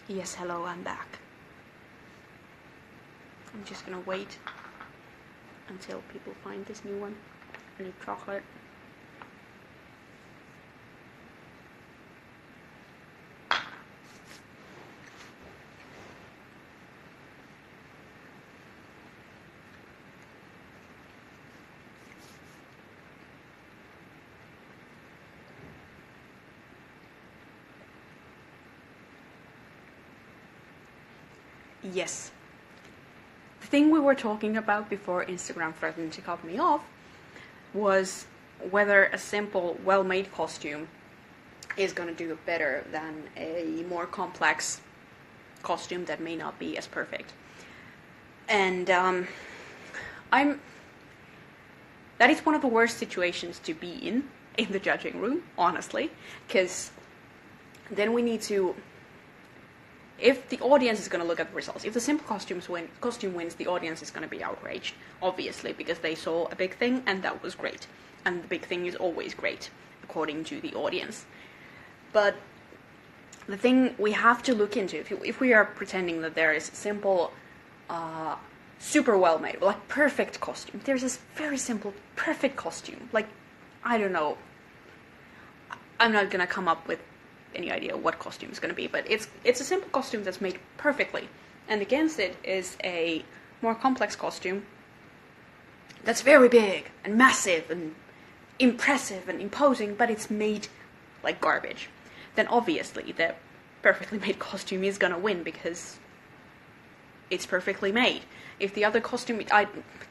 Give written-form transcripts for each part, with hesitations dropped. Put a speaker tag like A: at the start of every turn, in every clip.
A: Yes, hello, I'm back. I'm just gonna wait until people find this new one. I need chocolate. Yes. The thing we were talking about before Instagram threatened to cut me off was whether a simple, well-made costume is going to do better than a more complex costume that may not be as perfect. And that is one of the worst situations to be in the judging room, honestly, because then we need to, if the audience is going to look at the results, if the simple costume wins, the audience is going to be outraged, obviously, because they saw a big thing and that was great. And the big thing is always great, according to the audience. But the thing we have to look into, if we are pretending that there is simple, super well made, like perfect costume, there's this very simple, perfect costume, like, I don't know, I'm not going to come up with any idea what costume is going to be, but it's a simple costume that's made perfectly, and against it is a more complex costume that's very big and massive and impressive and imposing, but it's made like garbage. Then obviously the perfectly made costume is going to win because it's perfectly made. If the other costume,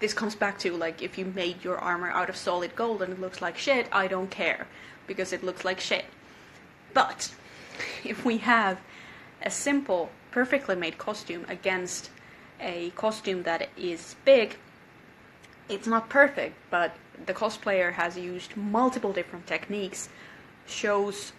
A: this comes back to, like, if you made your armor out of solid gold and it looks like shit, I don't care, because it looks like shit. But if we have a simple, perfectly made costume against a costume that is big, it's not perfect, but the cosplayer has used multiple different techniques, shows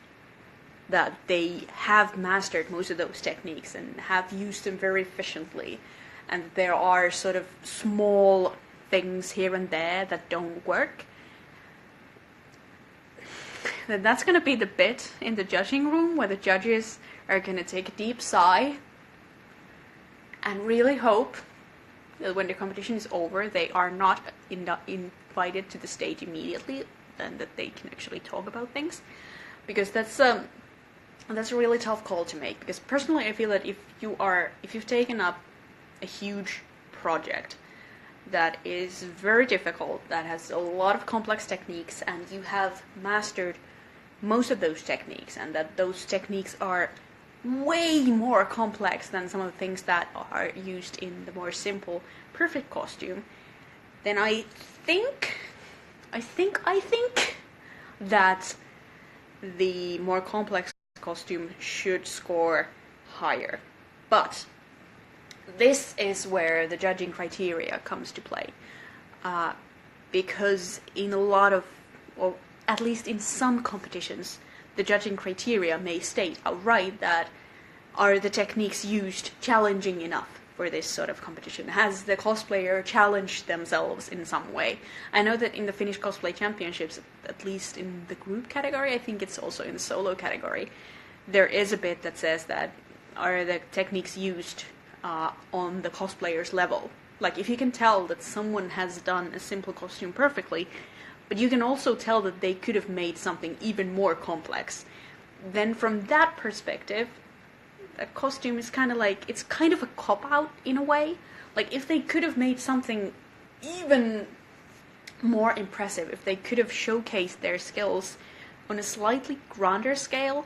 A: that they have mastered most of those techniques and have used them very efficiently, and there are sort of small things here and there that don't work. Then that's going to be the bit in the judging room where the judges are going to take a deep sigh and really hope that when the competition is over, they are not invited to the stage immediately, and that they can actually talk about things, because that's a really tough call to make. Because personally, I feel that if you've taken up a huge project that is very difficult, that has a lot of complex techniques, and you have mastered most of those techniques, and that those techniques are way more complex than some of the things that are used in the more simple, perfect costume, then I think that the more complex costume should score higher. But this is where the judging criteria comes to play, because in a lot of, or at least in some competitions, the judging criteria may state outright that, are the techniques used challenging enough for this sort of competition? Has the cosplayer challenged themselves in some way? I know that in the Finnish Cosplay Championships, at least in the group category, I think it's also in the solo category, there is a bit that says that, are the techniques used on the cosplayer's level? Like, if you can tell that someone has done a simple costume perfectly, but you can also tell that they could have made something even more complex, then from that perspective, a costume is kind of like, it's kind of a cop-out in a way. Like, if they could have made something even more impressive, if they could have showcased their skills on a slightly grander scale,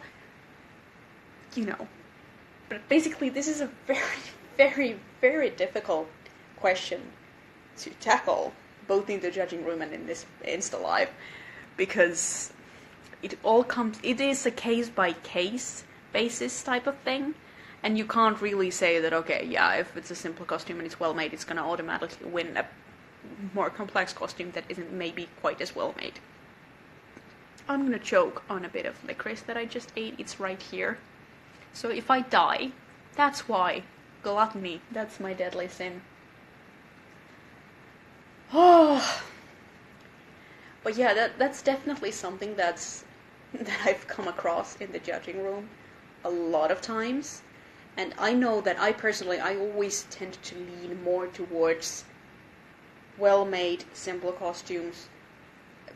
A: you know. But basically, this is a very, very, very difficult question to tackle, both in the judging room and in this Insta Live, because it is a case-by-case basis type of thing, and you can't really say that, okay, yeah, if it's a simple costume and it's well made, it's going to automatically win a more complex costume that isn't maybe quite as well made. I'm going to choke on a bit of licorice that I just ate. It's right here. So if I die, that's why. Gluttony, that's my deadly sin. Oh, but yeah, that's definitely something that I've come across in the judging room a lot of times, And I know that I always tend to lean more towards well-made, simple costumes,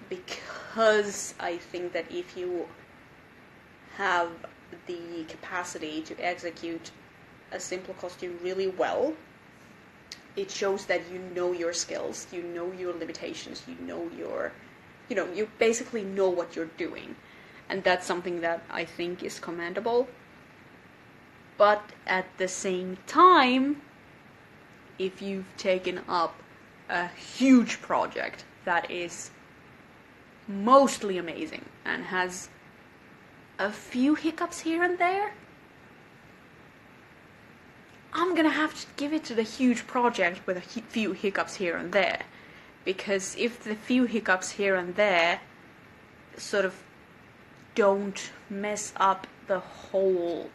A: because I think that if you have the capacity to execute a simple costume really well, it shows that you know your skills, you know your limitations, you basically know what you're doing. And that's something that I think is commendable. But at the same time, if you've taken up a huge project that is mostly amazing and has a few hiccups here and there, I'm gonna have to give it to the huge project with a few hiccups here and there. Because if the few hiccups here and there sort of don't mess up the whole,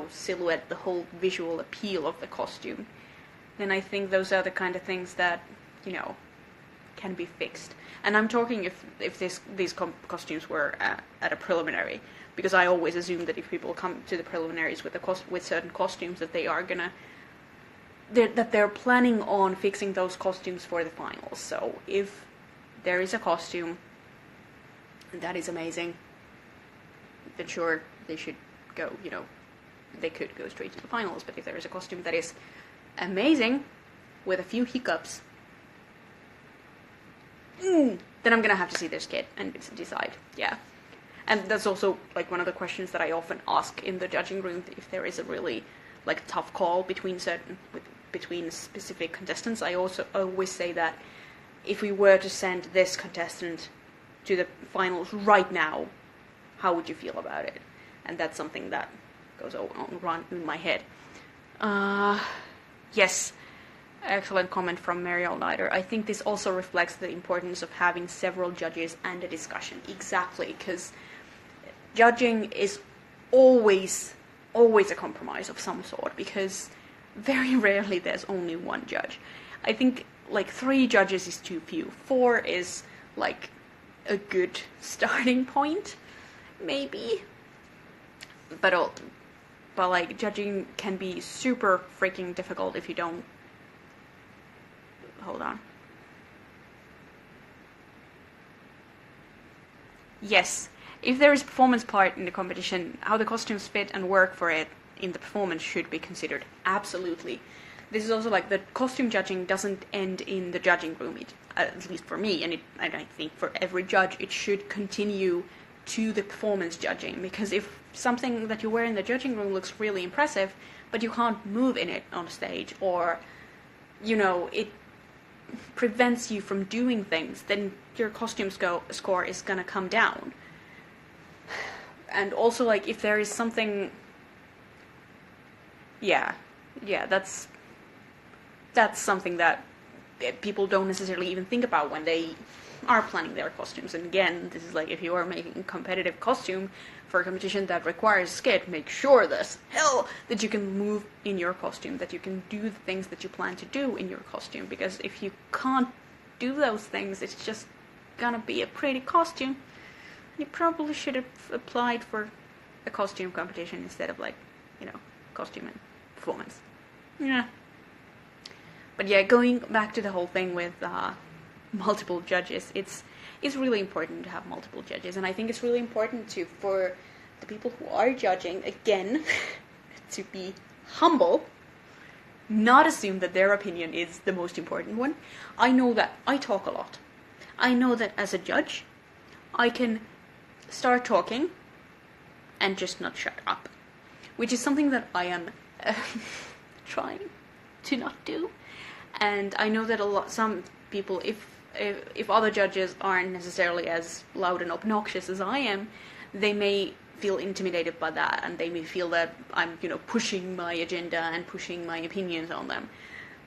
A: silhouette, the whole visual appeal of the costume, then I think those are the kind of things that, can be fixed. And I'm talking if these costumes were at a preliminary, because I always assume that if people come to the preliminaries with certain costumes, that they're planning on fixing those costumes for the finals. So if there is a costume that is amazing, then sure, they should go, they could go straight to the finals. But if there is a costume that is amazing with a few hiccups, then I'm gonna have to see this kid and decide. Yeah. And that's also like one of the questions that I often ask in the judging room, if there is a really tough call between specific contestants. I also always say that if we were to send this contestant to the finals right now, how would you feel about it? And that's something that goes on in my head. Yes, excellent comment from Mariel Nider. I think this also reflects the importance of having several judges and a discussion. Exactly, because judging is always a compromise of some sort, because very rarely there's only one judge. I think 3 judges is too few. 4 is a good starting point, maybe. But judging can be super freaking difficult if you don't. Hold on. Yes, if there is a performance part in the competition, how the costumes fit and work for it in the performance should be considered. Absolutely. This is also the costume judging doesn't end in the judging room, at least for me, and I think for every judge, it should continue to the performance judging, because if something that you wear in the judging room looks really impressive, but you can't move in it on stage, or, it prevents you from doing things, then your costume score is gonna come down. And also, if there is something... Yeah, that's something that people don't necessarily even think about when they are planning their costumes. And again, this is if you are making a competitive costume for a competition that requires skit, make sure that you can move in your costume, that you can do the things that you plan to do in your costume, because if you can't do those things, it's just gonna be a pretty costume. You probably should have applied for a costume competition instead of costume and performance. Yeah. But yeah, going back to the whole thing with multiple judges, it's really important to have multiple judges, and I think it's really important for the people who are judging, again, to be humble, not assume that their opinion is the most important one. I know that I talk a lot. I know that as a judge, I can start talking and just not shut up, which is something that I am trying to not do. And I know that some people, if other judges aren't necessarily as loud and obnoxious as I am, they may feel intimidated by that, and they may feel that I'm, pushing my agenda and pushing my opinions on them,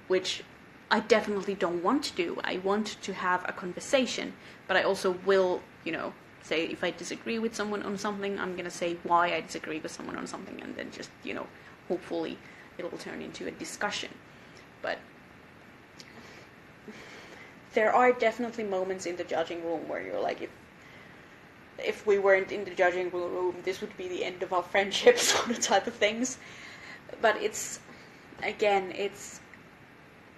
A: which I definitely don't want to do. I want to have a conversation, but I also will, say if I disagree with someone on something, I'm going to say why I disagree with someone on something, and then just, hopefully it'll turn into a discussion. But there are definitely moments in the judging room where you're if we weren't in the judging room, this would be the end of our friendship, sort of type of things. But it's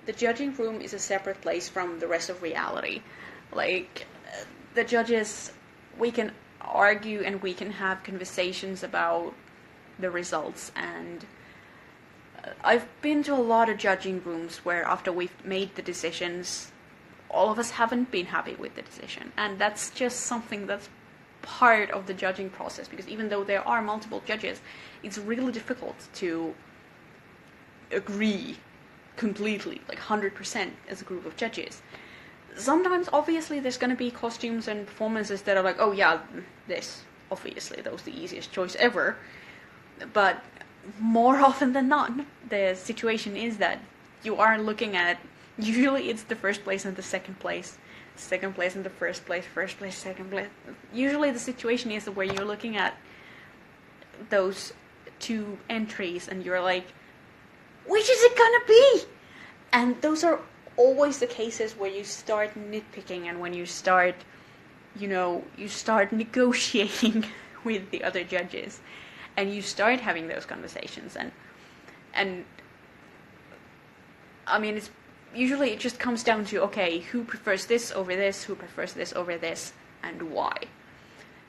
A: the judging room is a separate place from the rest of reality. Like, the judges, we can argue and we can have conversations about the results, and I've been to a lot of judging rooms where after we've made the decisions, all of us haven't been happy with the decision, and that's just something that's part of the judging process, because even though there are multiple judges, it's really difficult to agree completely, like 100% as a group of judges. Sometimes, obviously, there's going to be costumes and performances that are like, oh yeah, this, obviously, that was the easiest choice ever. But more often than not, the situation is that you are looking at, usually it's the first place and the second place and the first place, second place. Usually the situation is where you're looking at those two entries and you're like, which is it gonna be? And those are always the cases where you start nitpicking and when you start, you start negotiating with the other judges. And you start having those conversations, and I mean, it just comes down to, okay, who prefers this over this, who prefers this over this, and why.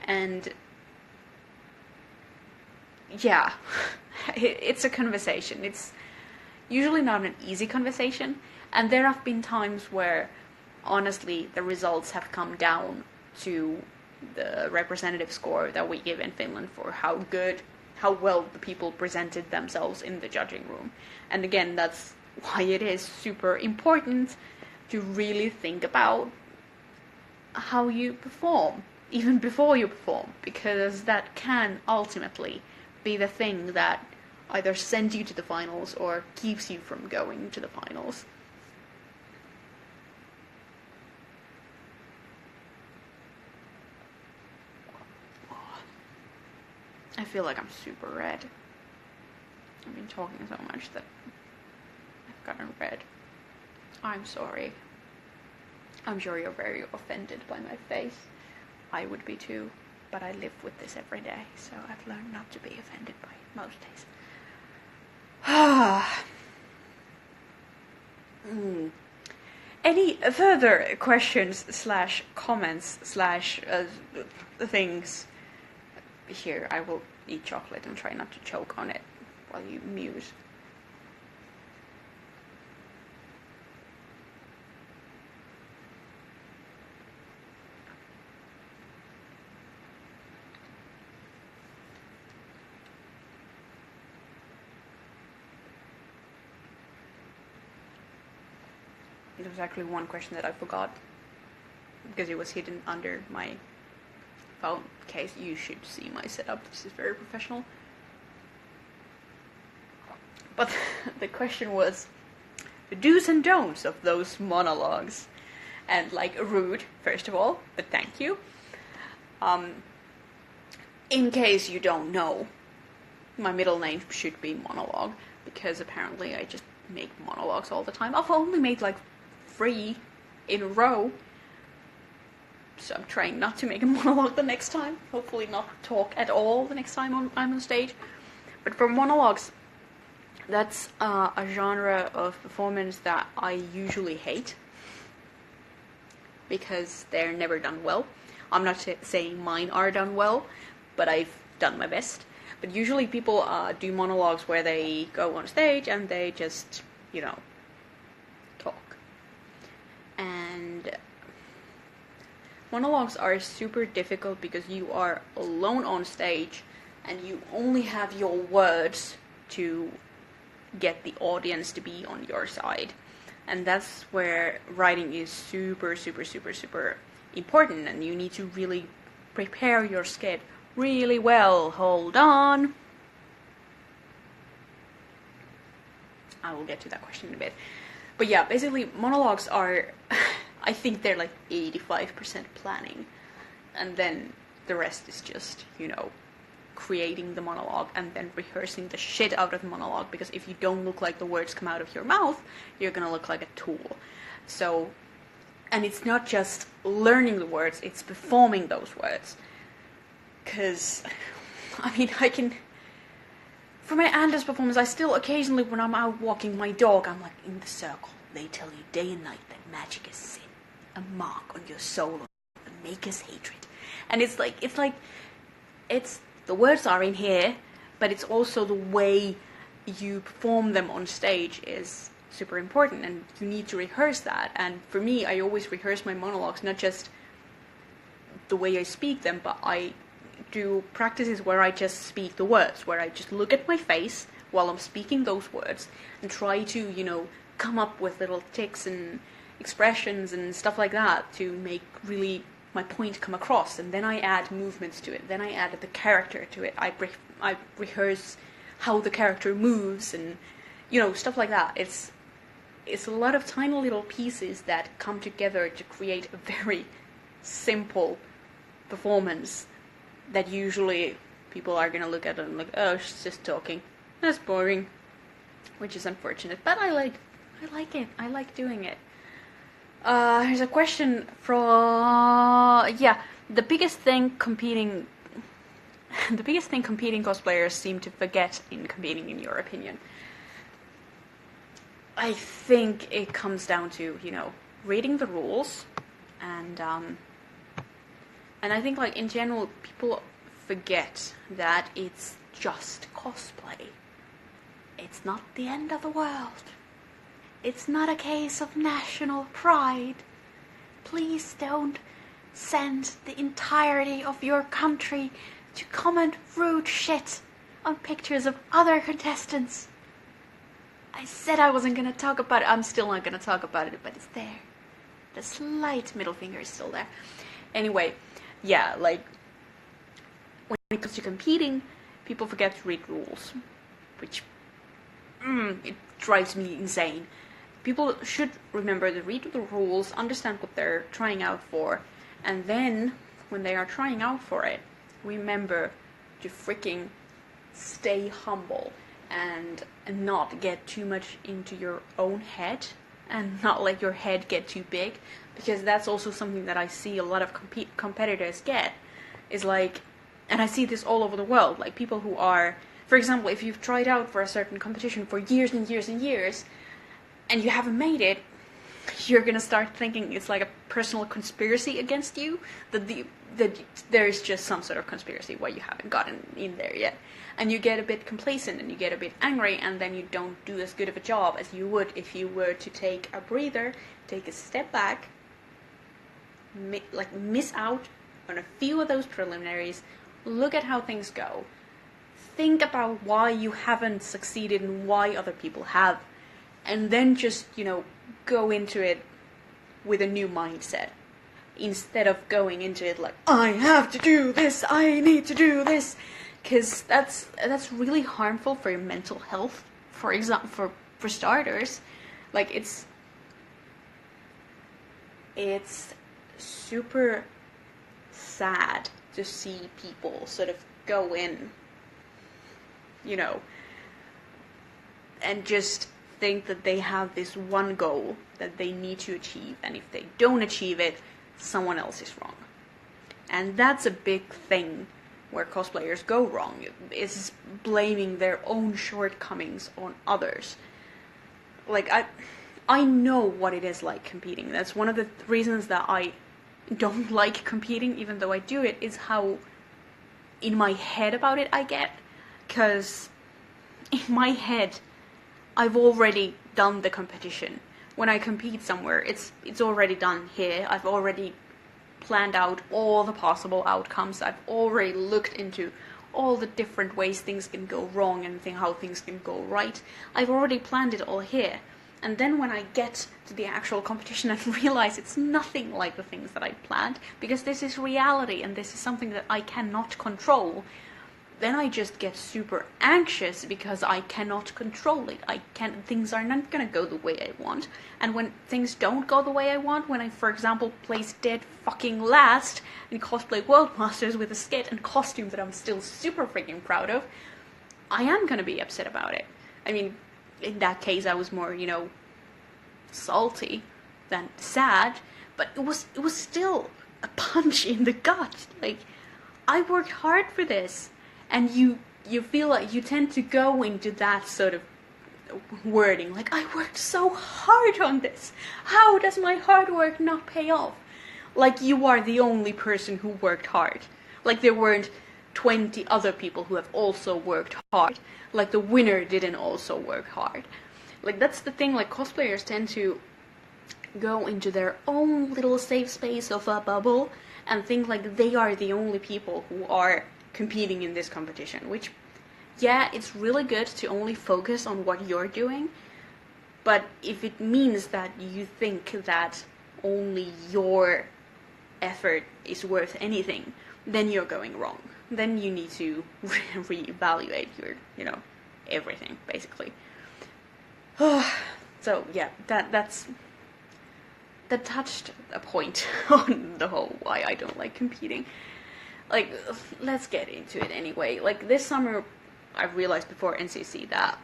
A: And yeah, it's a conversation. It's usually not an easy conversation, and there have been times where, honestly, the results have come down to the representative score that we give in Finland for how well the people presented themselves in the judging room. And again, that's why it is super important to really think about how you perform, even before you perform, because that can ultimately be the thing that either sends you to the finals or keeps you from going to the finals. I feel like I'm super red. I've been talking so much that I've gotten red. I'm sorry. I'm sure you're very offended by my face. I would be too, but I live with this every day, so I've learned not to be offended by it most days. Any further questions / comments / things? Here, I will eat chocolate and try not to choke on it while you muse. There was actually one question that I forgot because it was hidden under my phone case. You should see my setup. This is very professional. But the question was the do's and don'ts of those monologues. And like, rude, first of all, but thank you. In case you don't know, my middle name should be Monologue, because apparently I just make monologues all the time. I've only made like 3 in a row, so I'm trying not to make a monologue the next time. Hopefully not talk at all the next time I'm on stage. But for monologues, that's a genre of performance that I usually hate, because they're never done well. I'm not saying mine are done well, but I've done my best. But usually people do monologues where they go on stage and they just, talk. And monologues are super difficult because you are alone on stage and you only have your words to get the audience to be on your side. And that's where writing is super, super, super, super important, and you need to really prepare your skit really well. Hold on. I will get to that question in a bit. But yeah, basically monologues are, I think they're like 85% planning, and then the rest is just, creating the monologue and then rehearsing the shit out of the monologue, because if you don't look like the words come out of your mouth, you're gonna look like a tool. So, and it's not just learning the words, it's performing those words. Because, I for my Anders performance, I still occasionally, when I'm out walking my dog, I'm like, in the circle, they tell you day and night that magic is sin, a mark on your soul, a maker's hatred. And it's the words are in here, but it's also the way you perform them on stage is super important, and you need to rehearse that. And for me, I always rehearse my monologues, not just the way I speak them, but I do practices where I just speak the words, where I just look at my face while I'm speaking those words and try to, come up with little tics and expressions and stuff like that to make really my point come across. And then I add movements to it. Then I add the character to it. I rehearse how the character moves and, stuff like that. It's a lot of tiny little pieces that come together to create a very simple performance that usually people are going to look at and like, oh, she's just talking. That's boring. Which is unfortunate. But I like it. I like doing it. Here's a question from... the biggest thing competing cosplayers seem to forget in competing, in your opinion. I think it comes down to, reading the rules, and I think, like, in general, people forget that it's just cosplay. It's not the end of the world. It's not a case of national pride. Please don't send the entirety of your country to comment rude shit on pictures of other contestants. I said I wasn't going to talk about it. I'm still not going to talk about it, but it's there. The slight middle finger is still there. Anyway, yeah, like, when it comes to competing, people forget to read rules, which, it drives me insane. People should remember to read the rules, understand what they're trying out for, and then, when they are trying out for it, remember to freaking stay humble and not get too much into your own head and not let your head get too big, because that's also something that I see a lot of competitors get, is like, and I see this all over the world, like people who are, for example, if you've tried out for a certain competition for years and years and years, and you haven't made it, you're gonna start thinking it's like a personal conspiracy against you, that there's just some sort of conspiracy why you haven't gotten in there yet. And you get a bit complacent and you get a bit angry, and then you don't do as good of a job as you would if you were to take a breather, take a step back, miss out on a few of those preliminaries, look at how things go, think about why you haven't succeeded and why other people have, and then just, go into it with a new mindset. Instead of going into it like, I have to do this, I need to do this. Because that's really harmful for your mental health, for example, for starters. Like, it's super sad to see people sort of go in, and just think that they have this one goal that they need to achieve, and if they don't achieve it, someone else is wrong. And that's a big thing where cosplayers go wrong, is blaming their own shortcomings on others. Like, I know what it is like competing. That's one of the reasons that I don't like competing, even though I do it, is how in my head about it I get. Because in my head, I've already done the competition. When I compete somewhere, it's already done here. I've already planned out all the possible outcomes. I've already looked into all the different ways things can go wrong and how things can go right. I've already planned it all here. And then when I get to the actual competition and realize it's nothing like the things that I planned, because this is reality and this is something that I cannot control, then I just get super anxious because I cannot control it. Things are not gonna go the way I want. And when things don't go the way I want, when I, for example, place dead fucking last in Cosplay World Masters with a skit and costume that I'm still super freaking proud of, I am gonna be upset about it. I mean, in that case, I was more, salty than sad, but it was still a punch in the gut. Like, I worked hard for this. And you you feel like you tend to go into that sort of wording, like, I worked so hard on this. How does my hard work not pay off? Like you are the only person who worked hard. Like there weren't 20 other people who have also worked hard. Like the winner didn't also work hard. Like that's the thing, like cosplayers tend to go into their own little safe space of a bubble and think like they are the only people who are competing in this competition, which, yeah, it's really good to only focus on what you're doing, but if it means that you think that only your effort is worth anything, then you're going wrong. Then you need to reevaluate your, everything, basically. So, yeah, that touched a point on the whole why I don't like competing. Like, let's get into it anyway. Like, this summer, I realized before NCC that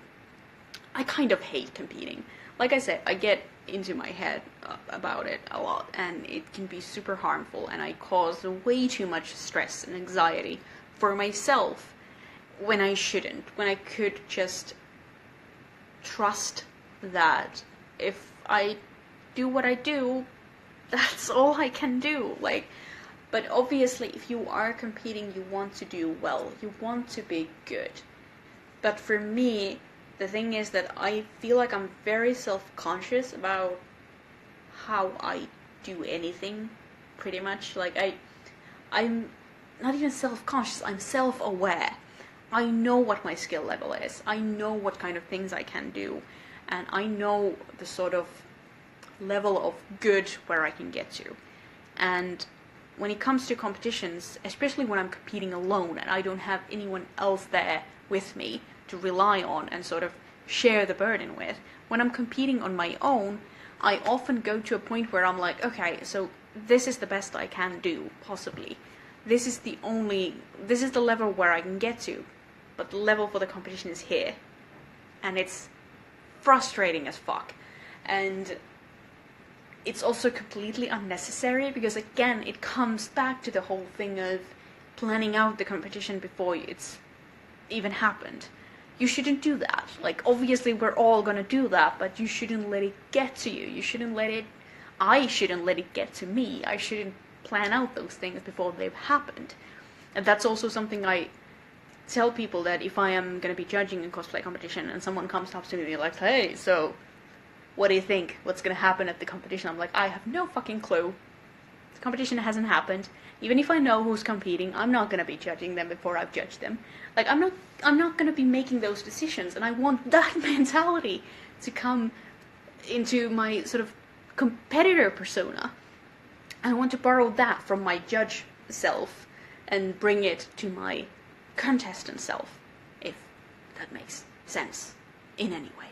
A: I kind of hate competing. Like I said, I get into my head about it a lot, and it can be super harmful, and I cause way too much stress and anxiety for myself when I shouldn't, when I could just trust that if I do what I do, that's all I can do. Like, but obviously if you are competing, you want to do well, you want to be good. But for me, the thing is that I feel like I'm very self-conscious about how I do anything, pretty much. Like, I'm not even self-conscious, I'm self-aware. I know what my skill level is, I know what kind of things I can do, and I know the sort of level of good where I can get to. And when it comes to competitions, especially when I'm competing alone and I don't have anyone else there with me to rely on and sort of share the burden with, when I'm competing on my own, I often go to a point where I'm like, okay, so this is the best I can do, possibly. This is the level where I can get to, but the level for the competition is here. And it's frustrating as fuck. And it's also completely unnecessary, because again, it comes back to the whole thing of planning out the competition before it's even happened. You shouldn't do that. Like, obviously we're all gonna do that, but you shouldn't let it get to you. I shouldn't let it get to me. I shouldn't plan out those things before they've happened. And that's also something I tell people, that if I am gonna be judging a cosplay competition and someone comes up to me like, hey, so what do you think? What's gonna happen at the competition? I'm like, I have no fucking clue. The competition hasn't happened. Even if I know who's competing, I'm not gonna be judging them before I've judged them. Like, I'm not gonna be making those decisions, and I want that mentality to come into my sort of competitor persona. I want to borrow that from my judge self and bring it to my contestant self, if that makes sense in any way.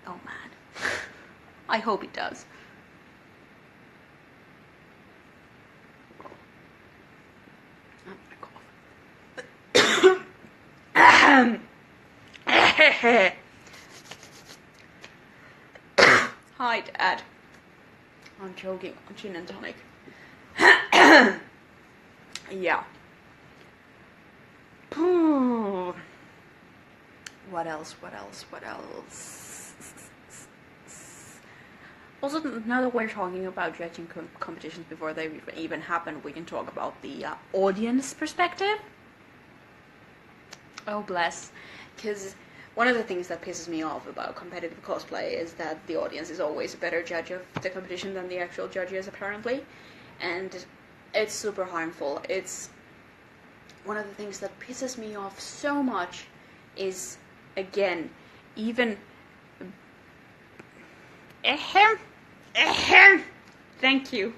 A: Oh man. I hope it does. Hi, Dad. I'm joking. I'm gin and tonic. Yeah. What else? Also, now that we're talking about judging competitions before they even happen, we can talk about the audience perspective. Oh, bless. Because one of the things that pisses me off about competitive cosplay is that the audience is always a better judge of the competition than the actual judges, apparently. And it's super harmful. It's one of the things that pisses me off so much is, again, even... Thank you.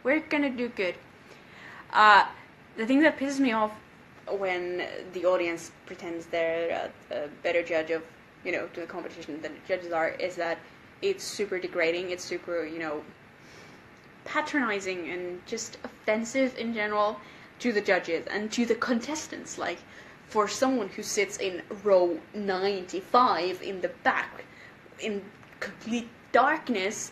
A: We're gonna do good. The thing that pisses me off when the audience pretends they're a better judge of, to the competition than the judges are, is that it's super degrading, it's super, patronizing and just offensive in general to the judges and to the contestants. Like, for someone who sits in row 95 in the back, in complete darkness,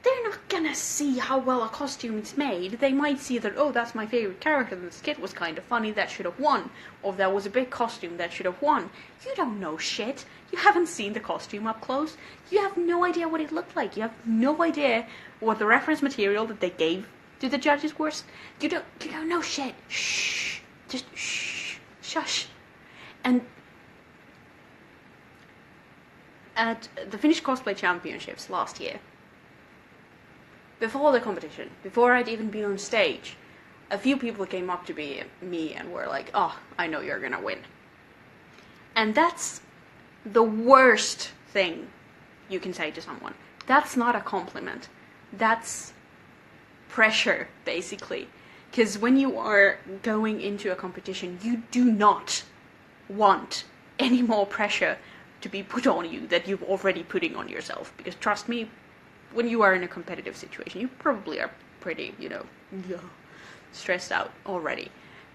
A: they're not gonna see how well a costume is made. They might see that, oh, that's my favorite character, the skit was kind of funny, that should have won. Or that was a big costume, that should have won. You don't know shit. You haven't seen the costume up close. You have no idea what it looked like. You have no idea what the reference material that they gave to the judges was. You don't know shit. Shh. Just shh. Shush. And at the Finnish Cosplay Championships last year, before the competition, before I'd even been on stage, a few people came up to me and were like, oh, I know you're gonna win. And that's the worst thing you can say to someone. That's not a compliment. That's pressure, basically. Because when you are going into a competition, you do not want any more pressure to be put on you that you've already putting on yourself. Because trust me, when you are in a competitive situation, you probably are pretty, stressed out already.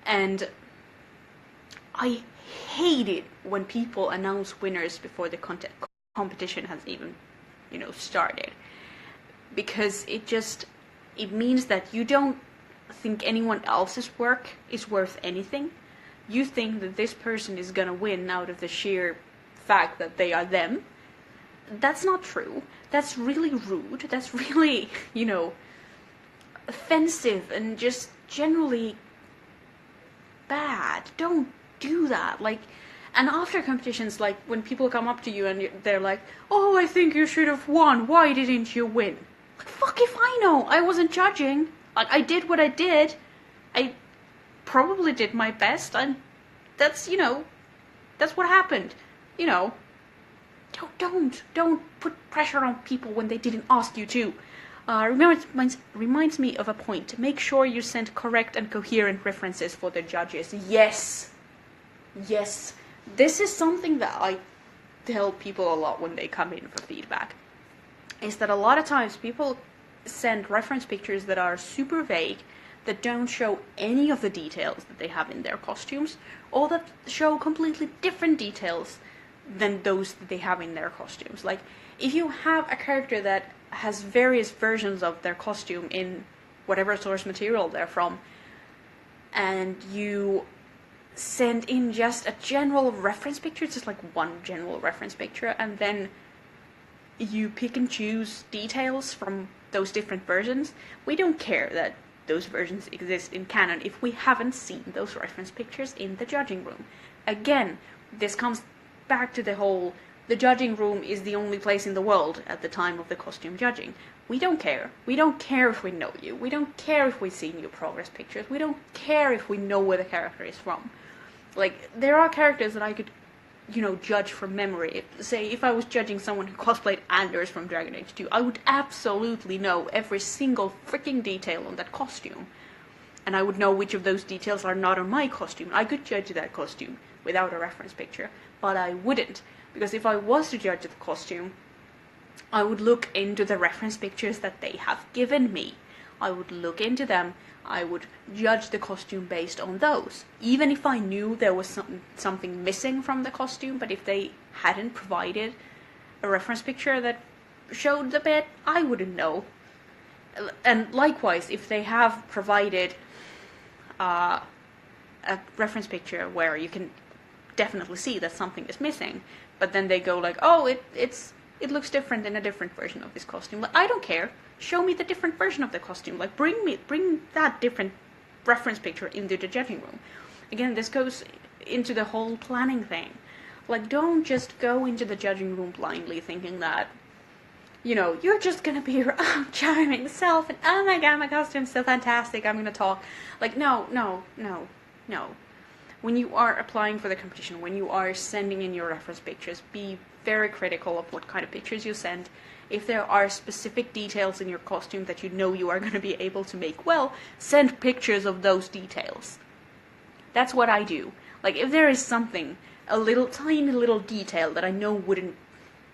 A: And I hate it when people announce winners before the competition has even, started. Because it means that you don't think anyone else's work is worth anything. You think that this person is gonna win out of the sheer fact that they are them. That's not true. That's really rude. That's really, offensive and just generally bad. Don't do that. And after competitions, when people come up to you and they're like, oh, I think you should have won. Why didn't you win? Fuck if I know. I wasn't judging. I did what I did. I probably did my best. And that's, that's what happened. Don't put pressure on people when they didn't ask you to. Reminds me of a point. Make sure you send correct and coherent references for the judges. Yes. This is something that I tell people a lot when they come in for feedback. Is that a lot of times people send reference pictures that are super vague, that don't show any of the details that they have in their costumes, or that show completely different details than those that they have in their costumes. If you have a character that has various versions of their costume in whatever source material they're from, and you send in just a general reference picture, just one general reference picture, and then you pick and choose details from those different versions, we don't care that those versions exist in canon if we haven't seen those reference pictures in the judging room. Again, this comes back to the judging room is the only place in the world at the time of the costume judging. We don't care. We don't care if we know you. We don't care if we've seen your progress pictures. We don't care if we know where the character is from. There are characters that I could, judge from memory. Say, if I was judging someone who cosplayed Anders from Dragon Age 2, I would absolutely know every single freaking detail on that costume. And I would know which of those details are not on my costume. I could judge that costume without a reference picture, but I wouldn't. Because if I was to judge the costume, I would look into the reference pictures that they have given me. I would look into them. I would judge the costume based on those. Even if I knew there was something missing from the costume, but if they hadn't provided a reference picture that showed the bit, I wouldn't know. And likewise, if they have provided a reference picture where you can definitely see that something is missing, but then they go oh, it looks different in a different version of this costume. I don't care. Show me the different version of the costume. Bring that different reference picture into the judging room. Again, this goes into the whole planning thing. Don't just go into the judging room blindly thinking that, you're just gonna be your own charming self and oh my god, my costume's so fantastic, I'm gonna talk. No. When you are applying for the competition, when you are sending in your reference pictures, be very critical of what kind of pictures you send. If there are specific details in your costume that you are going to be able to make well, send pictures of those details. That's what I do. If there is something, a tiny little detail that I know wouldn't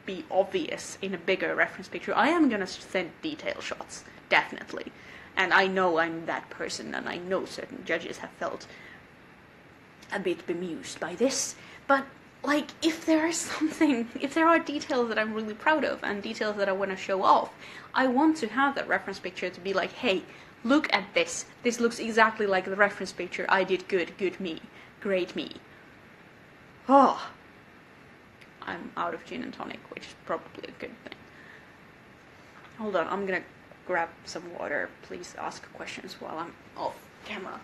A: be obvious in a bigger reference picture, I am going to send detail shots, definitely. And I know I'm that person, and I know certain judges have felt a bit bemused by this, but like, if there is something, if there are details that I'm really proud of and details that I want to show off, I want to have that reference picture to be like, hey, look at this. This looks exactly like the reference picture. I did good. Good me. Great me. Oh. I'm out of gin and tonic, which is probably a good thing. Hold on, I'm gonna grab some water. Please ask questions while I'm off camera.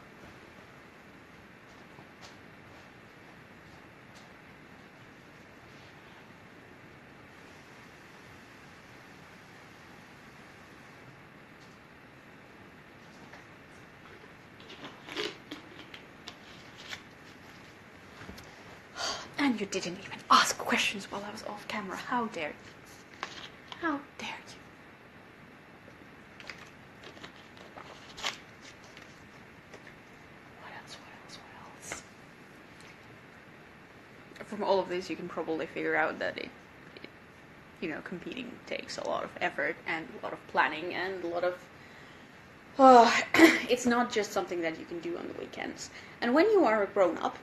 A: And you didn't even ask questions while I was off camera. How dare you? How dare you? What else? From all of this, you can probably figure out that competing takes a lot of effort and a lot of planning and a lot of... it's not just something that you can do on the weekends. And when you are a grown-up,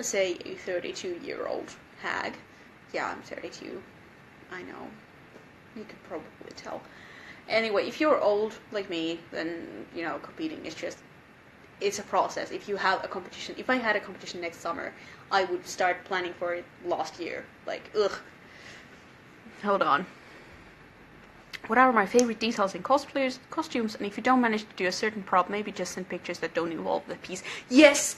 A: say a 32-year-old hag. Yeah, I'm 32. I know. You could probably tell. Anyway, if you're old like me, then, competing is just... It's a process. If you have a competition... If I had a competition next summer, I would start planning for it last year. Like, ugh. Hold on. What are my favorite details in costumes? And if you don't manage to do a certain prop, maybe just send pictures that don't involve the piece. Yes,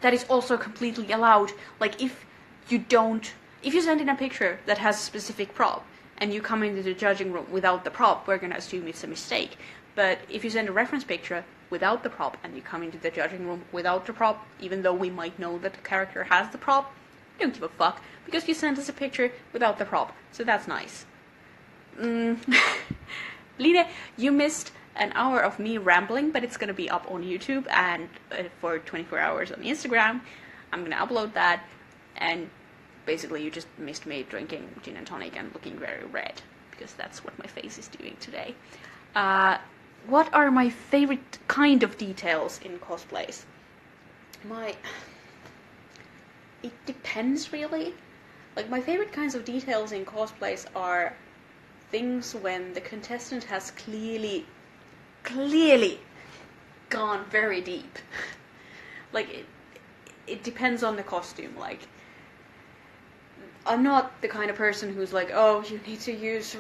A: that is also completely allowed. Like, if you send in a picture that has a specific prop, and you come into the judging room without the prop, we're gonna assume it's a mistake. But if you send a reference picture without the prop, and you come into the judging room without the prop, even though we might know that the character has the prop, we don't give a fuck, because you sent us a picture without the prop, so that's nice. Line, you missed an hour of me rambling, but it's gonna be up on YouTube and for 24 hours on Instagram. I'm gonna upload that, and basically you just missed me drinking gin and tonic and looking very red, because that's what my face is doing today. What are my favorite kind of details in cosplays? It depends, really. Like, my favorite kinds of details in cosplays are things when the contestant has clearly gone very deep. Like, it depends on the costume. Like, I'm not the kind of person who's like, oh, you need to use,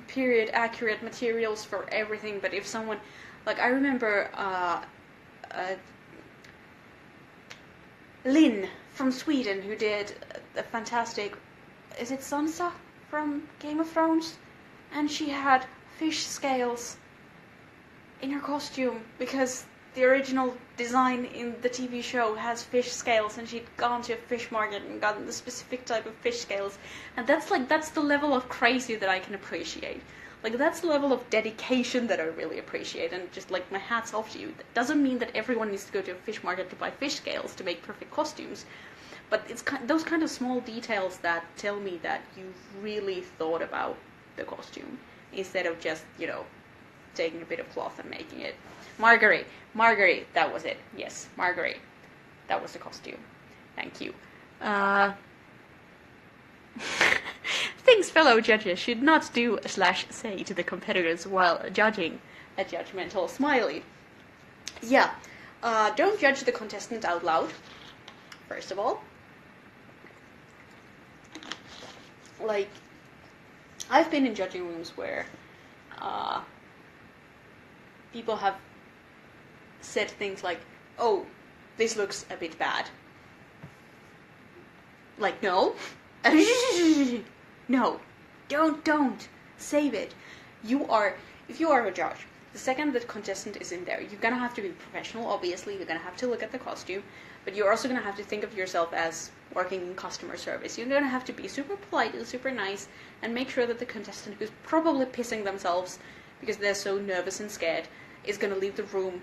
A: period accurate materials for everything. But if someone, like, I remember Lynn from Sweden, who did a fantastic, is it Sansa from Game of Thrones? And she had fish scales in her costume, because the original design in the TV show has fish scales, and she'd gone to a fish market and gotten the specific type of fish scales. And that's the level of crazy that I can appreciate. Like, that's the level of dedication that I really appreciate, and just, like, my hat's off to you. That doesn't mean that everyone needs to go to a fish market to buy fish scales to make perfect costumes, but it's those kind of small details that tell me that you've really thought about the costume, instead of just, taking a bit of cloth and making it. Marguerite, that was it. Yes, Marguerite. That was the costume. Thank you. Things fellow judges should not do / say to the competitors while judging. A judgmental smiley. Yeah. Don't judge the contestant out loud, first of all. Like, I've been in judging rooms where people have said things like, oh, this looks a bit bad. Like, no. No. Don't. Save it. If you are a judge, the second the contestant is in there, you're gonna have to be professional, obviously. You're gonna have to look at the costume, but you're also gonna have to think of yourself as working in customer service. You're gonna have to be super polite and super nice, and make sure that the contestant, who's probably pissing themselves because they're so nervous and scared, is gonna leave the room,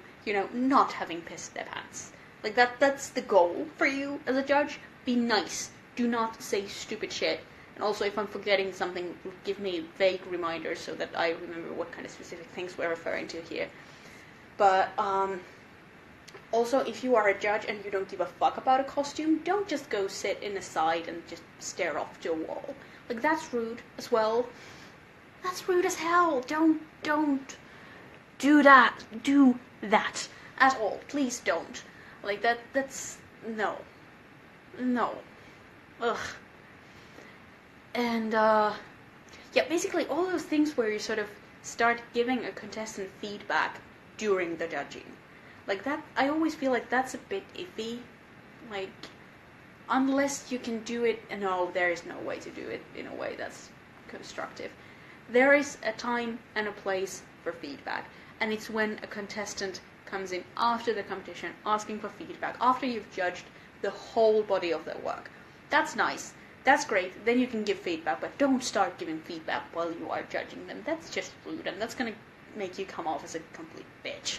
A: not having pissed their pants. Like, that's the goal for you as a judge. Be nice. Do not say stupid shit. And also, if I'm forgetting something, give me vague reminders so that I remember what kind of specific things we're referring to here. But, Also, if you are a judge and you don't give a fuck about a costume, don't just go sit in the side and just stare off to a wall. Like, that's rude as well. That's rude as hell. Don't do that. Do that at all. Please don't. Like, that's, no. No. Ugh. And, yeah, basically all those things where you sort of start giving a contestant feedback during the judging. Like that, I always feel like that's a bit iffy. Like, unless you can do it, no, there is no way to do it in a way that's constructive. There is a time and a place for feedback, and it's when a contestant comes in after the competition asking for feedback, after you've judged the whole body of their work. That's nice. That's great. Then you can give feedback, but don't start giving feedback while you are judging them. That's just rude, and that's gonna make you come off as a complete bitch.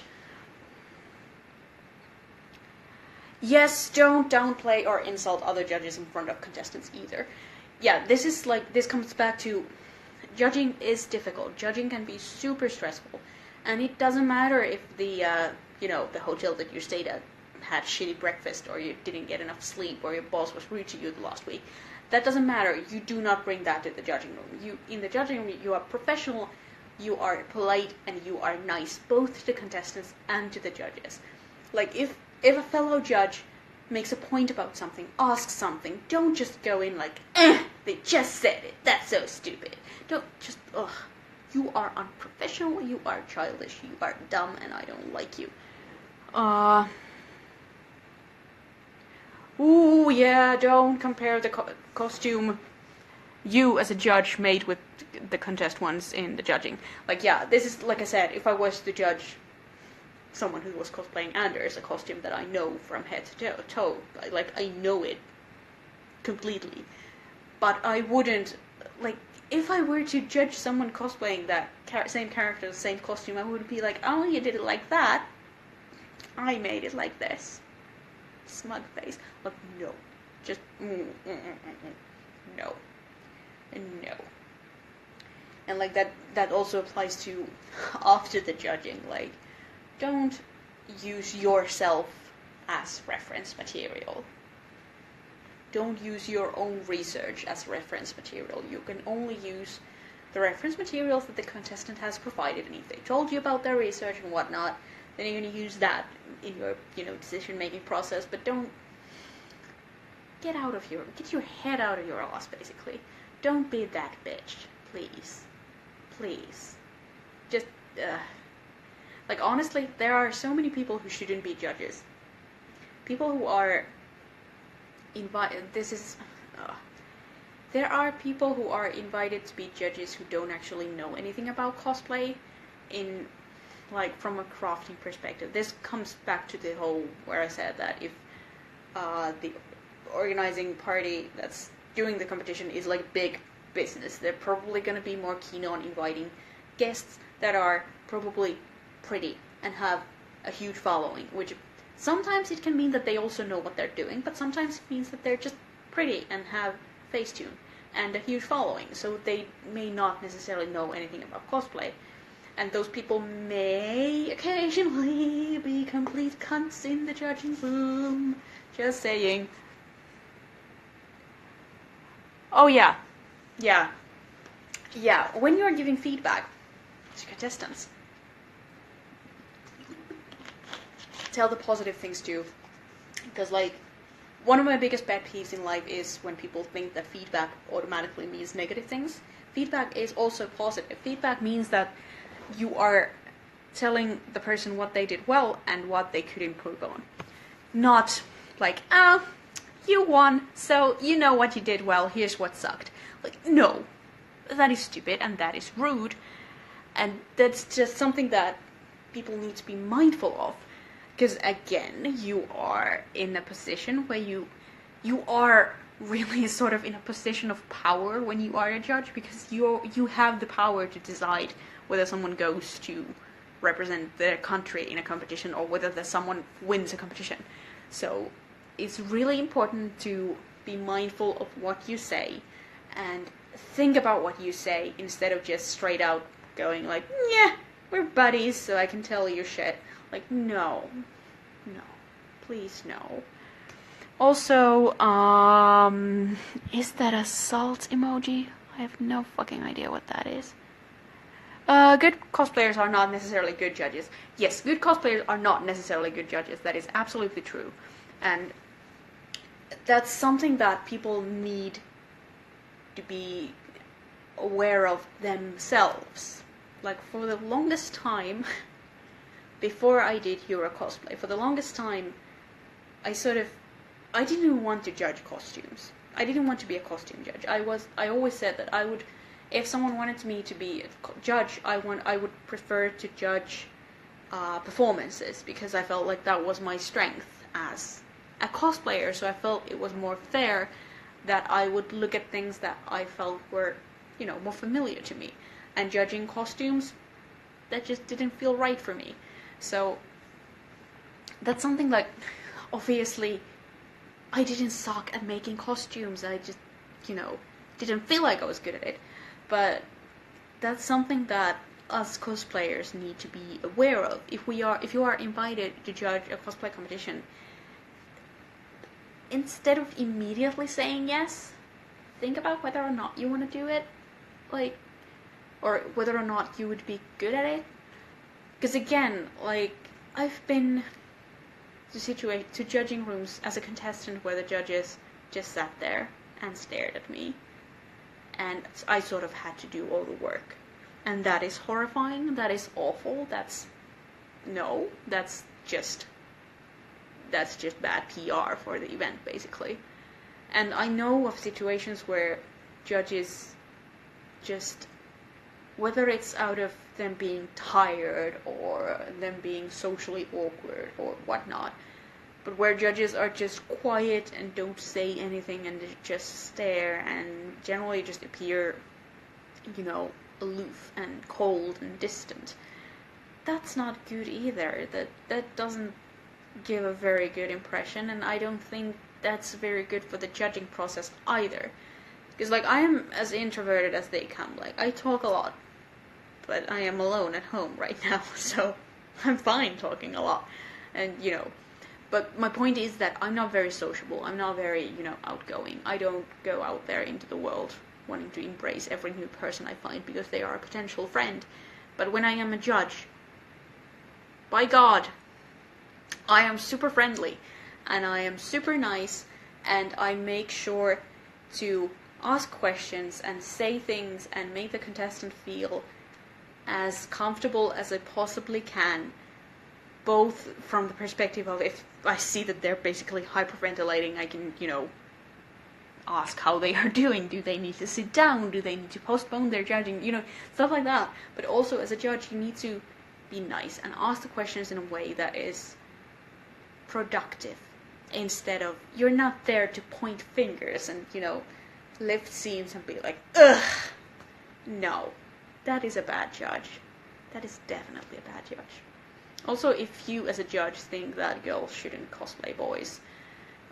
A: Yes, don't downplay or insult other judges in front of contestants either. Yeah, this comes back to judging is difficult. Judging can be super stressful. And it doesn't matter if the hotel that you stayed at had shitty breakfast, or you didn't get enough sleep, or your boss was rude to you the last week. That doesn't matter. You do not bring that to the judging room. In the judging room, you are professional, you are polite, and you are nice, both to the contestants and to the judges. Like, if a fellow judge makes a point about something, asks something, don't just go in like, they just said it, that's so stupid. Don't just, ugh. You are unprofessional, you are childish, you are dumb, and I don't like you. Ooh, yeah, don't compare the costume you as a judge made with the contest ones in the judging. Like, yeah, this is, like I said, if I was to judge someone who was cosplaying Anders, a costume that I know from head to toe, like, I know it completely. But I wouldn't, like, if I were to judge someone cosplaying that same character, the same costume, I would be like, oh, you did it like that. I made it like this. Smug face. Like, no. Just, no. No. And, like, that also applies to after the judging. Like, don't use yourself as reference material. Don't use your own research as reference material. You can only use the reference materials that the contestant has provided, and if they told you about their research and whatnot, then you're going to use that in your, decision-making process, but don't get your head out of your ass, basically. Don't be that bitch, please. Please. Just, like, honestly, there are so many people who shouldn't be judges. People who are there are people who are invited to be judges who don't actually know anything about cosplay in, like, from a crafting perspective. This comes back to the whole where I said that if the organizing party that's doing the competition is like big business, they're probably going to be more keen on inviting guests that are probably pretty and have a huge following, which sometimes it can mean that they also know what they're doing, but sometimes it means that they're just pretty and have Facetune and a huge following, so they may not necessarily know anything about cosplay. And those people may occasionally be complete cunts in the judging room. Just saying. Oh yeah. Yeah, when you're giving feedback to contestants, tell the positive things too. Because, like, one of my biggest pet peeves in life is when people think that feedback automatically means negative things. Feedback is also positive. Feedback means that you are telling the person what they did well and what they could improve on. Not like, you won, so you know what you did well, here's what sucked. Like, no. That is stupid and that is rude. And that's just something that people need to be mindful of. Because, again, you are in a position where you are really sort of in a position of power when you are a judge, because you have the power to decide whether someone goes to represent their country in a competition or whether someone wins a competition. So it's really important to be mindful of what you say and think about what you say instead of just straight out going like, yeah, we're buddies, so I can tell you shit. Like, no. No. Please, no. Also, is that a salt emoji? I have no fucking idea what that is. Good cosplayers are not necessarily good judges. Yes, good cosplayers are not necessarily good judges. That is absolutely true. And that's something that people need to be aware of themselves. Like, for the longest time, before I did Euro cosplay, for the longest time, I didn't want to judge costumes. I didn't want to be a costume judge. I always said that I would, if someone wanted me to be a judge, I would prefer to judge performances, because I felt like that was my strength as a cosplayer. So I felt it was more fair that I would look at things that I felt were, more familiar to me. And judging costumes, that just didn't feel right for me. So that's something like, obviously, I didn't suck at making costumes. I just, didn't feel like I was good at it. But that's something that us cosplayers need to be aware of. If you are invited to judge a cosplay competition, instead of immediately saying yes, think about whether or not you want to do it, or whether or not you would be good at it. Because again, I've been to judging rooms as a contestant where the judges just sat there and stared at me, and I sort of had to do all the work. And that is horrifying, that is awful, that's just bad PR for the event, basically. And I know of situations where judges just, whether it's out of them being tired or them being socially awkward or whatnot, but where judges are just quiet and don't say anything and just stare and generally just appear, aloof and cold and distant. That's not good either. That doesn't give a very good impression, and I don't think that's very good for the judging process either. Because, I am as introverted as they come. I talk a lot, but I am alone at home right now, so I'm fine talking a lot. And, but my point is that I'm not very sociable. I'm not very, outgoing. I don't go out there into the world wanting to embrace every new person I find because they are a potential friend. But when I am a judge, by God, I am super friendly, and I am super nice, and I make sure to ask questions and say things and make the contestant feel as comfortable as I possibly can, both from the perspective of if I see that they're basically hyperventilating, I can, ask how they are doing. Do they need to sit down? Do they need to postpone their judging? Stuff like that. But also, as a judge, you need to be nice and ask the questions in a way that is productive, instead of, you're not there to point fingers and, lift seams and be like, ugh! No. That is a bad judge. That is definitely a bad judge. Also, if you as a judge think that girls shouldn't cosplay boys,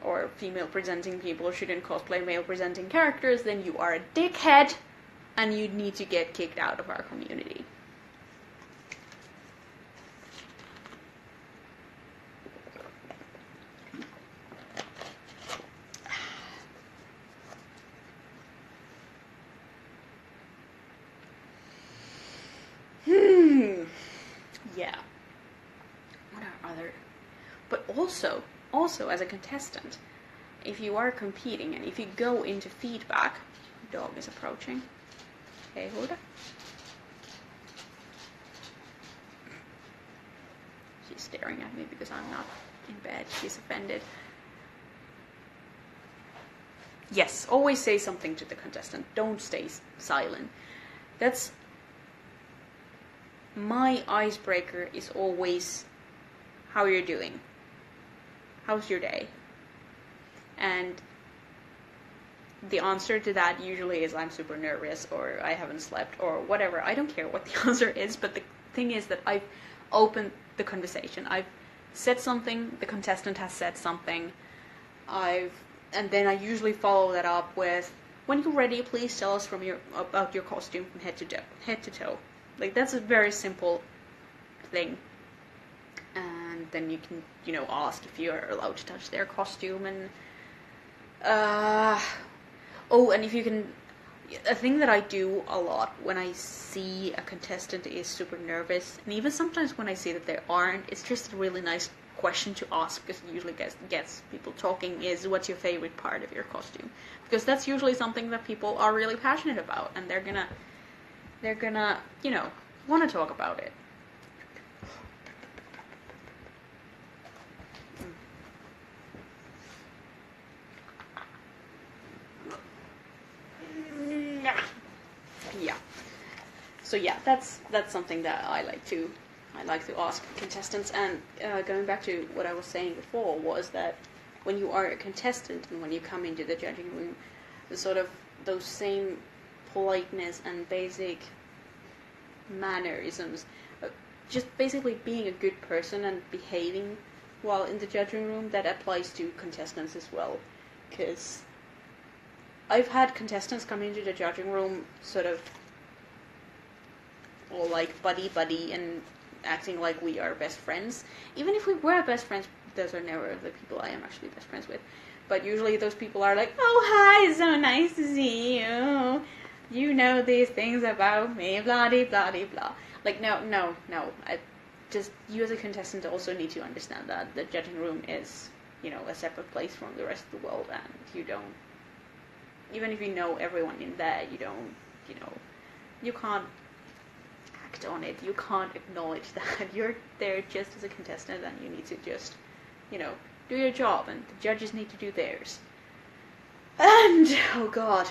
A: or female presenting people shouldn't cosplay male presenting characters, then you are a dickhead, and you need to get kicked out of our community. Yeah. What are other... But also as a contestant, if you are competing and if you go into feedback... Dog is approaching. Hey, Huda. She's staring at me because I'm not in bed. She's offended. Yes, always say something to the contestant. Don't stay silent. That's... My icebreaker is always, how you're doing? How's your day? And the answer to that usually is, I'm super nervous, or I haven't slept, or whatever. I don't care what the answer is, but the thing is that I've opened the conversation. I've said something, the contestant has said something, and then I usually follow that up with, when you're ready, please tell us about your costume from head to toe. That's a very simple thing. And and then you can, ask if you're allowed to touch their costume, and and if you can. A thing that I do a lot when I see a contestant is super nervous, and even sometimes when I see that they aren't, it's just a really nice question to ask, because it usually gets people talking, is what's your favorite part of your costume? Because that's usually something that people are really passionate about, and they're gonna want to talk about it. Yeah. So yeah, that's something that I like to ask contestants. And going back to what I was saying before, was that when you are a contestant and when you come into the judging room, the sort of those same politeness and basic mannerisms, just basically being a good person and behaving while in the judging room, that applies to contestants as well. Because I've had contestants come into the judging room sort of all like buddy and acting like we are best friends. Even if we were best friends, those are never the people I am actually best friends with. But usually those people are like, oh hi, so nice to see you. You know these things about me, blah de blah de blah. Like no. You as a contestant also need to understand that the judging room is, a separate place from the rest of the world, and you don't, even if you know everyone in there, you don't, you can't act on it. You can't acknowledge that you're there just as a contestant, and you need to just, do your job, and the judges need to do theirs. And, oh god,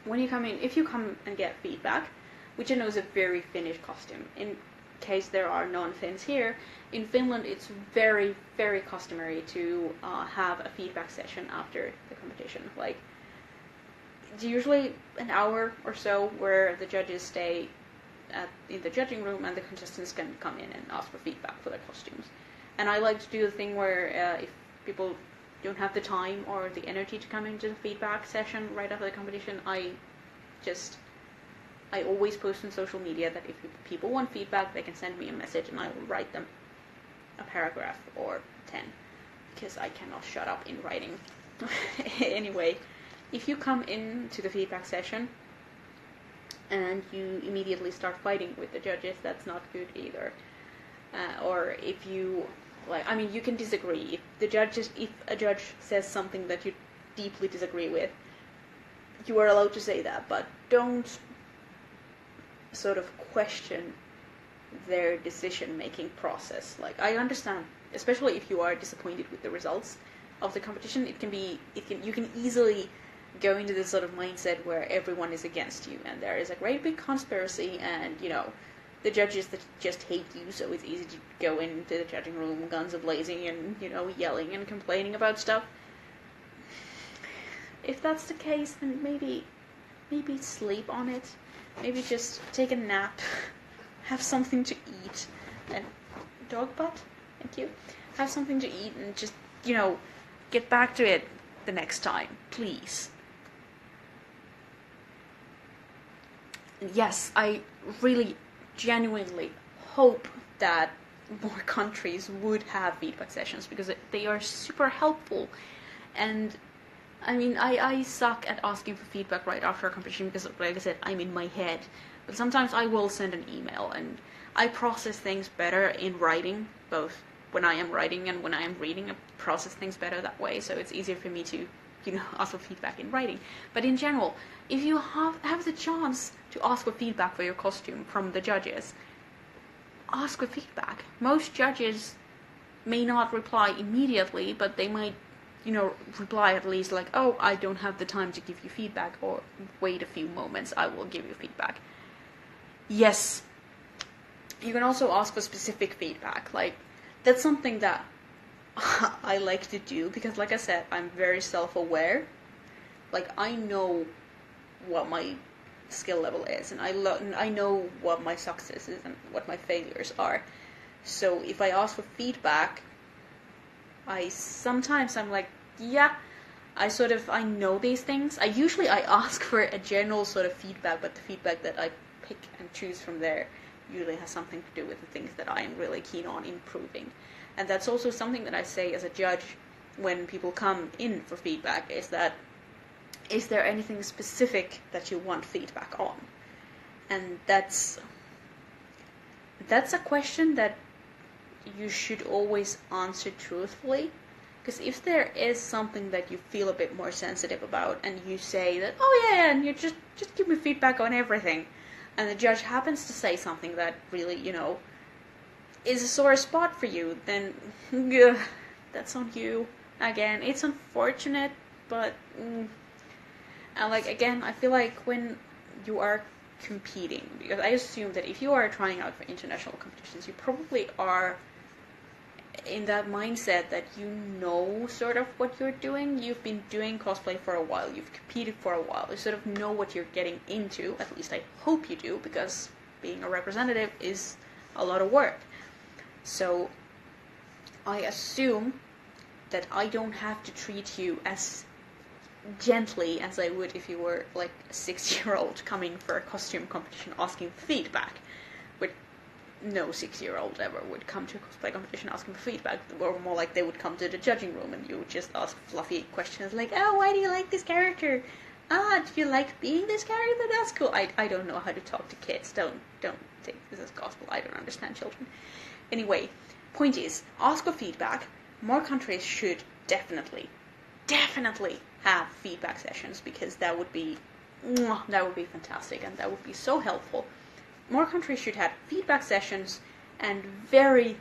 A: when you come in, if you come and get feedback, which I know is a very Finnish costume, in case there are non-Finns here, in Finland it's very, very customary to have a feedback session after the competition. Like, it's usually an hour or so where the judges stay in the judging room, and the contestants can come in and ask for feedback for their costumes. And I like to do the thing where if people don't have the time or the energy to come into the feedback session right after the competition, I always post on social media that if people want feedback, they can send me a message and I will write them a paragraph or 10, because I cannot shut up in writing. Anyway, if you come into the feedback session and you immediately start fighting with the judges, that's not good either. Or if you, you can disagree. If a judge says something that you deeply disagree with, you are allowed to say that, but don't sort of question their decision-making process. Like, I understand, especially if you are disappointed with the results of the competition, you can easily go into this sort of mindset where everyone is against you, and there is a great big conspiracy, and, the judges that just hate you, so it's easy to go into the judging room guns a-blazing and, yelling and complaining about stuff. If that's the case, then maybe sleep on it. Maybe just take a nap, have something to eat, and dog butt, thank you. Have something to eat and just, get back to it the next time, please. And yes, I really genuinely hope that more countries would have feedback sessions, because they are super helpful. And I suck at asking for feedback right after a competition because, like I said, I'm in my head. But sometimes I will send an email, and I process things better in writing, both when I am writing and when I am reading. I process things better that way, so it's easier for me to, ask for feedback in writing. But in general, if you have the chance to ask for feedback for your costume from the judges, ask for feedback. Most judges may not reply immediately, but they might reply at least like, oh, I don't have the time to give you feedback, or wait a few moments, I will give you feedback. Yes, you can also ask for specific feedback. Like, that's something that I like to do, because like I said, I'm very self-aware. Like, I know what my skill level is, and I know what my successes and what my failures are. So if I ask for feedback, I'm like, yeah, I know these things. I ask for a general sort of feedback, but the feedback that I pick and choose from there usually has something to do with the things that I am really keen on improving. And that's also something that I say as a judge when people come in for feedback, is that, is there anything specific that you want feedback on? And that's a question that you should always answer truthfully. Because if there is something that you feel a bit more sensitive about, and you say that, oh yeah, and you just give me feedback on everything, and the judge happens to say something that really, is a sore spot for you, then that's on you. Again, it's unfortunate, but and again, I feel like when you are competing, because I assume that if you are trying out for international competitions, you probably are in that mindset that you know sort of what you're doing. You've been doing cosplay for a while, you've competed for a while, you sort of know what you're getting into, at least I hope you do, because being a representative is a lot of work. So I assume that I don't have to treat you as gently as I would if you were like a 6-year-old coming for a costume competition asking for feedback. But no 6-year-old ever would come to a cosplay competition asking for feedback, or more like they would come to the judging room and you would just ask fluffy questions like, oh, why do you like this character? Do you like being this character? That's cool. I don't know how to talk to kids. Don't take this as gospel. I don't understand children. Anyway, point is, ask for feedback. More countries should definitely have feedback sessions, because that would be fantastic, and that would be so helpful. More countries should have feedback sessions and very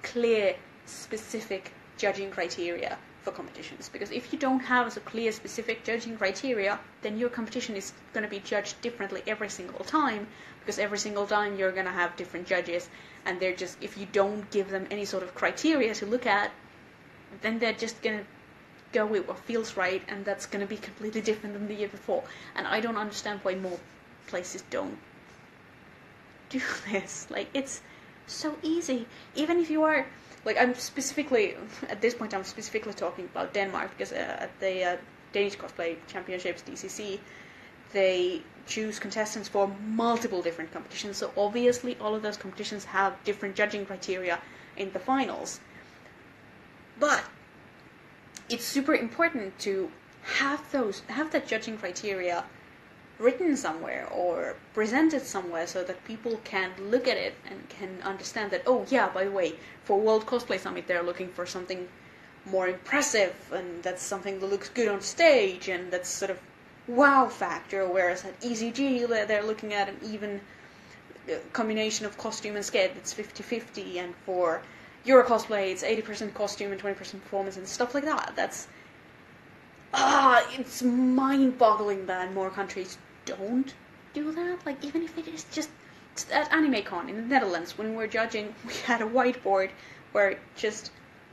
A: clear, specific judging criteria for competitions. Because if you don't have a clear, specific judging criteria, then your competition is going to be judged differently every single time, because every single time you're going to have different judges, and they're just, if you don't give them any sort of criteria to look at, then they're just going to go with what feels right, and that's going to be completely different than the year before. And I don't understand why more places don't do this. Like, it's so easy. Even if you are, like, I'm specifically, at this point I'm specifically talking about Denmark, because at the Danish Cosplay Championships, DCC, they choose contestants for multiple different competitions, so obviously all of those competitions have different judging criteria in the finals. But it's super important to have that judging criteria written somewhere or presented somewhere, so that people can look at it and can understand that, oh yeah, by the way, for World Cosplay Summit they're looking for something more impressive, and that's something that looks good on stage, and that's sort of wow factor, whereas at ECG they're looking at an even combination of costume and skate that's 50-50, and for Euro cosplay it's 80% costume and 20% performance and stuff like that. That's it's mind-boggling that more countries don't do that. Like, even if it is just at AnimeCon in the Netherlands, when we were judging, we had a whiteboard where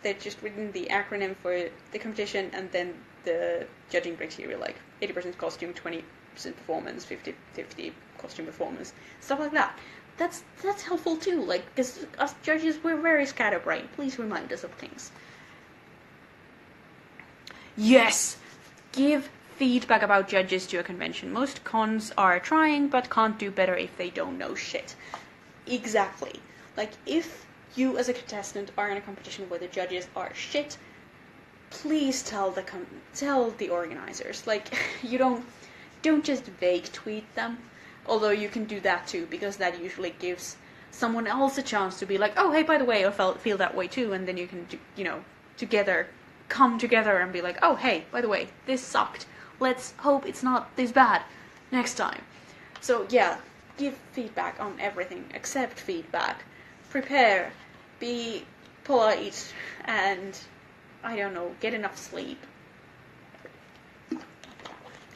A: they'd just written the acronym for the competition, and then the judging criteria, like 80% costume, 20% performance, 50-50 costume performance, stuff like that. That's helpful too, like, because us judges, we're very scatterbrained. Please remind us of things. Yes! Give feedback about judges to a convention. Most cons are trying, but can't do better if they don't know shit. Exactly. Like, if you as a contestant are in a competition where the judges are shit, please tell the organizers. Like, you don't just vague tweet them. Although you can do that too, because that usually gives someone else a chance to be like, oh, hey, by the way, I feel that way too, and then you can, come together and be like, oh, hey, by the way, this sucked. Let's hope it's not this bad next time. So yeah, give feedback on everything, accept feedback, prepare, be polite, and, I don't know, get enough sleep.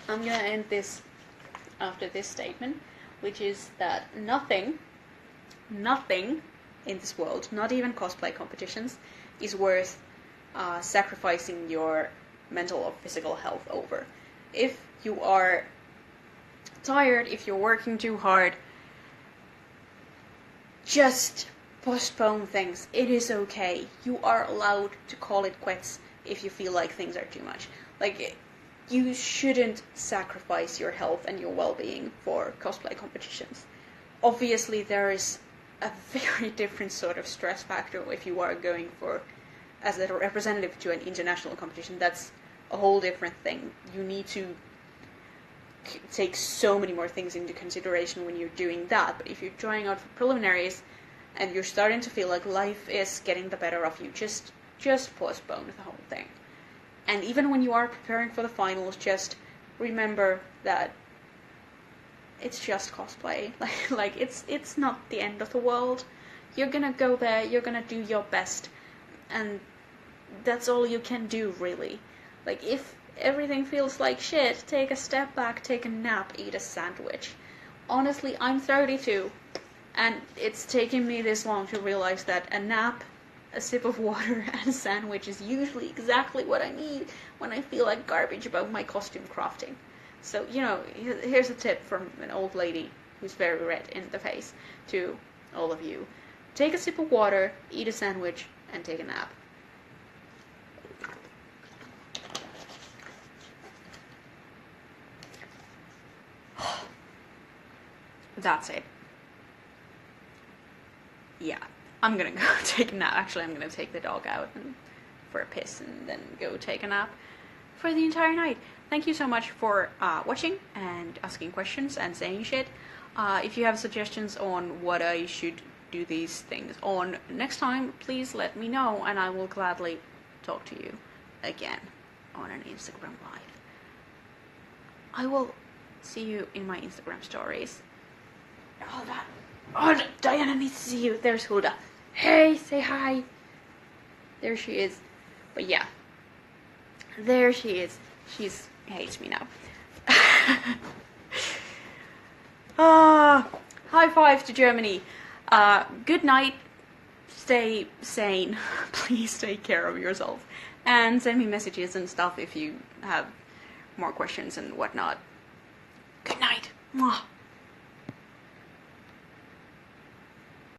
A: I'm gonna end this after this statement, which is that nothing in this world, not even cosplay competitions, is worth sacrificing your mental or physical health over. If you are tired, if you're working too hard, just postpone things. It is okay. You are allowed to call it quits if you feel like things are too much. Like, you shouldn't sacrifice your health and your well-being for cosplay competitions. Obviously, there is a very different sort of stress factor if you are going for as a representative to an international competition, that's a whole different thing. You need to take so many more things into consideration when you're doing that. But if you're trying out for preliminaries and you're starting to feel like life is getting the better of you, just postpone the whole thing. And even when you are preparing for the finals, just remember that it's just cosplay. Like it's not the end of the world. You're gonna go there, you're gonna do your best, and that's all you can do, really. Like, if everything feels like shit, take a step back, take a nap, eat a sandwich. Honestly, I'm 32, and it's taken me this long to realize that a nap, a sip of water, and a sandwich is usually exactly what I need when I feel like garbage about my costume crafting. So, here's a tip from an old lady who's very red in the face to all of you. Take a sip of water, eat a sandwich, and take a nap. That's it. Yeah, I'm gonna go take a nap. Actually, I'm gonna take the dog out for a piss and then go take a nap for the entire night. Thank you so much for watching and asking questions and saying shit. If you have suggestions on what I should do these things on next time, please let me know, and I will gladly talk to you again on an Instagram live. I will see you in my Instagram stories. Hold on. Oh, Diana needs to see you. There's Hulda. Hey, say hi. There she is. But yeah, there she is. She's hates me now. High five to Germany. Good night. Stay sane. Please take care of yourself. And send me messages and stuff if you have more questions and whatnot. Good night. Mwah.